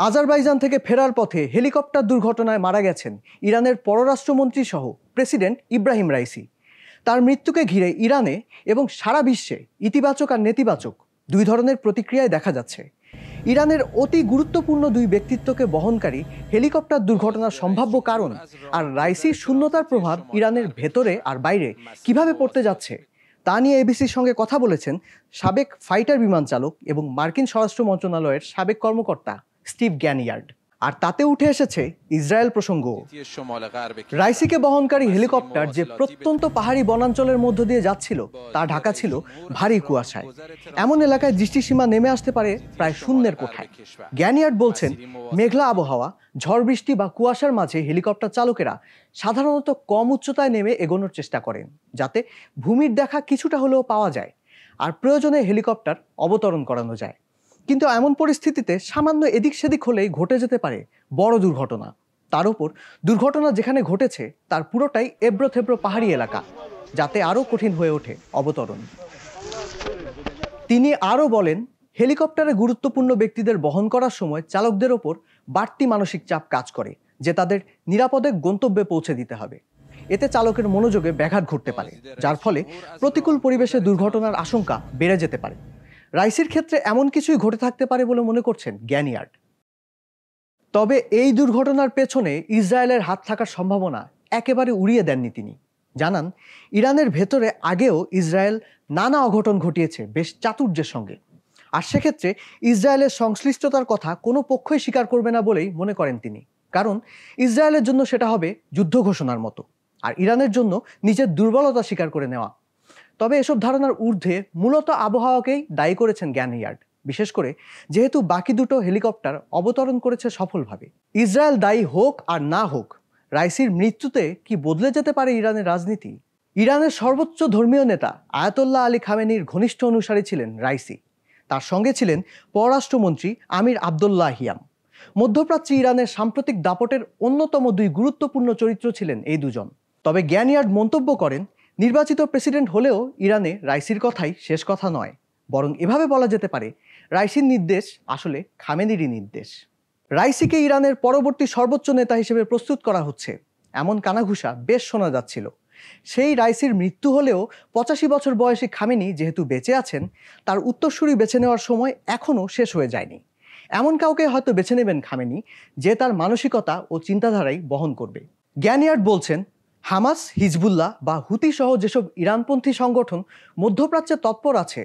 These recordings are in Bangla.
আজারবাইজান থেকে ফেরার পথে হেলিকপ্টার দুর্ঘটনায় মারা গেছেন ইরানের পররাষ্ট্রমন্ত্রী সহ প্রেসিডেন্ট ইব্রাহিম রাইসি। তার মৃত্যুকে ঘিরে ইরানে এবং সারা বিশ্বে ইতিবাচক আর নেতিবাচক দুই ধরনের প্রতিক্রিয়ায় দেখা যাচ্ছে। ইরানের অতি গুরুত্বপূর্ণ দুই ব্যক্তিত্বকে বহনকারী হেলিকপ্টার দুর্ঘটনার সম্ভাব্য কারণ আর রাইসির শূন্যতার প্রভাব ইরানের ভেতরে আর বাইরে কিভাবে পড়তে যাচ্ছে তা নিয়ে এবিসির সঙ্গে কথা বলেছেন সাবেক ফাইটার বিমান চালক এবং মার্কিন স্বরাষ্ট্র মন্ত্রণালয়ের সাবেক কর্মকর্তা স্টিভ গ্যানিয়ার্ড। আর তাতে উঠে এসেছে ইসরায়েল প্রসঙ্গ। রাইসিকে বহনকারী হেলিকপ্টার যে প্রত্যন্ত পাহাড়ি বনাঞ্চলের মধ্য দিয়ে যাচ্ছিল তা ঢাকা ছিল ভারী কুয়াশায়। এমন এলাকায় দৃষ্টিসীমা নেমে আসতে পারে প্রায় শূন্যের কোঠায়। গ্যানিয়ার্ড বলছেন, মেঘলা আবহাওয়া, ঝড় বৃষ্টি বা কুয়াশার মাঝে হেলিকপ্টার চালকেরা সাধারণত কম উচ্চতায় নেমে এগোনোর চেষ্টা করেন, যাতে ভূমির দেখা কিছুটা হলেও পাওয়া যায় আর প্রয়োজনে হেলিকপ্টার অবতরণ করানো যায়। কিন্তু এমন পরিস্থিতিতে সামান্য এদিক সেদিক হলেই ঘটে যেতে পারে বড় দুর্ঘটনা। তার উপর দুর্ঘটনা যেখানে ঘটেছে তার পুরোটাই এবড়ো থেবড়ো পাহাড়ি এলাকা, যাতে আরও কঠিন হয়ে ওঠে অবতরণ। তিনি আরও বলেন, হেলিকপ্টারে গুরুত্বপূর্ণ ব্যক্তিদের বহন করার সময় চালকদের ওপর বাড়তি মানসিক চাপ কাজ করে যে তাদের নিরাপদে গন্তব্যে পৌঁছে দিতে হবে। এতে চালকের মনোযোগে ব্যাঘাত ঘটতে পারে, যার ফলে প্রতিকূল পরিবেশে দুর্ঘটনার আশঙ্কা বেড়ে যেতে পারে। রাইসির ক্ষেত্রে এমন কিছুই ঘটে থাকতে পারে বলে মনে করছেন গ্যানিয়ার্ড। তবে এই দুর্ঘটনার পেছনে ইসরায়েলের হাত থাকার সম্ভাবনা একেবারে উড়িয়ে দেননি তিনি। জানান, ইরানের ভেতরে আগেও ইসরায়েল নানা অঘটন ঘটিয়েছে বেশ চাতুর্যের সঙ্গে, আর সেক্ষেত্রে ইসরায়েলের সংশ্লিষ্টতার কথা কোনো পক্ষই স্বীকার করবে না বলেই মনে করেন তিনি। কারণ ইসরায়েলের জন্য সেটা হবে যুদ্ধ ঘোষণার মতো, আর ইরানের জন্য নিজের দুর্বলতা স্বীকার করে নেওয়া। তবে এসব ধারণার ঊর্ধ্বে মূলত আবহাওয়াকেই দায়ী করেছেন গ্যানিয়ার্ড, বিশেষ করে যেহেতু বাকি দুটো হেলিকপ্টার অবতরণ করেছে সফলভাবে। ইসরায়েল দায়ী হোক আর না হোক, রাইসির মৃত্যুতে কি বদলে যেতে পারে ইরানের রাজনীতি? ইরানের সর্বোচ্চ ধর্মীয় নেতা আয়াতোল্লাহ আলী খামেনির ঘনিষ্ঠ অনুসারী ছিলেন রাইসি। তার সঙ্গে ছিলেন পররাষ্ট্রমন্ত্রী আমির আবদুল্লাহিয়ান। মধ্যপ্রাচ্যে ইরানের সাম্প্রতিক দাপটের অন্যতম দুই গুরুত্বপূর্ণ চরিত্র ছিলেন এই দুজন। তবে গ্যানিয়ার্ড মন্তব্য করেন, নির্বাচিত প্রেসিডেন্ট হলেও ইরানে রাইসির কথাই শেষ কথা নয়, বরং এভাবে বলা যেতে পারে রাইসির নির্দেশ আসলে খামেনিরই নির্দেশ। রাইসিকে ইরানের পরবর্তী সর্বোচ্চ নেতা হিসেবে প্রস্তুত করা হচ্ছে, এমন কানাঘুষা বেশ শোনা যাচ্ছিল। সেই রাইসির মৃত্যু হলেও 85 বছর বয়সী খামেনি যেহেতু বেঁচে আছেন, তার উত্তরসূরি বেছে নেওয়ার সময় এখনও শেষ হয়ে যায়নি। এমন কাউকে হয়তো বেছে নেবেন খামেনি, যে তার মানসিকতা ও চিন্তাধারাই বহন করবে। গ্যানিয়ার্ড বলছেন, হামাস, হিজবুল্লাহ বা হুতি সহ যেসব ইরানপন্থী সংগঠন মধ্যপ্রাচ্যে তৎপর আছে,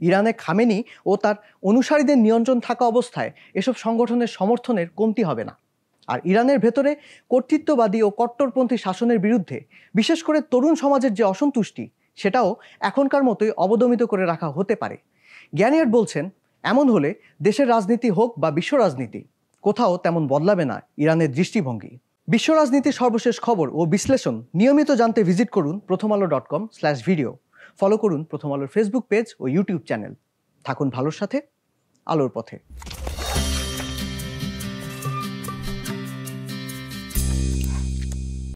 ইরানে খামেনি ও তার অনুসারীদের নিয়ন্ত্রণ থাকা অবস্থায় এসব সংগঠনের সমর্থনের কমতি হবে না। আর ইরানের ভেতরে কর্তৃত্ববাদী ও কট্টরপন্থী শাসনের বিরুদ্ধে বিশেষ করে তরুণ সমাজের যে অসন্তুষ্টি, সেটাও এখনকার মতোই অবদমিত করে রাখা হতে পারে। গ্যানিয়ার্ড বলছেন, এমন হলে দেশের রাজনীতি হোক বা বিশ্ব রাজনীতি, কোথাও তেমন বদলাবে না ইরানের দৃষ্টিভঙ্গি। বিশ্ব রাজনীতির সর্বশেষ খবর ও বিশ্লেষণ নিয়মিত জানতে ভিজিট করুন prothomalo.com/video। ফলো করুন প্রথম আলোর ফেসবুক পেজ ও ইউটিউব চ্যানেল। থাকুন ভালোর সাথে, আলোর পথে।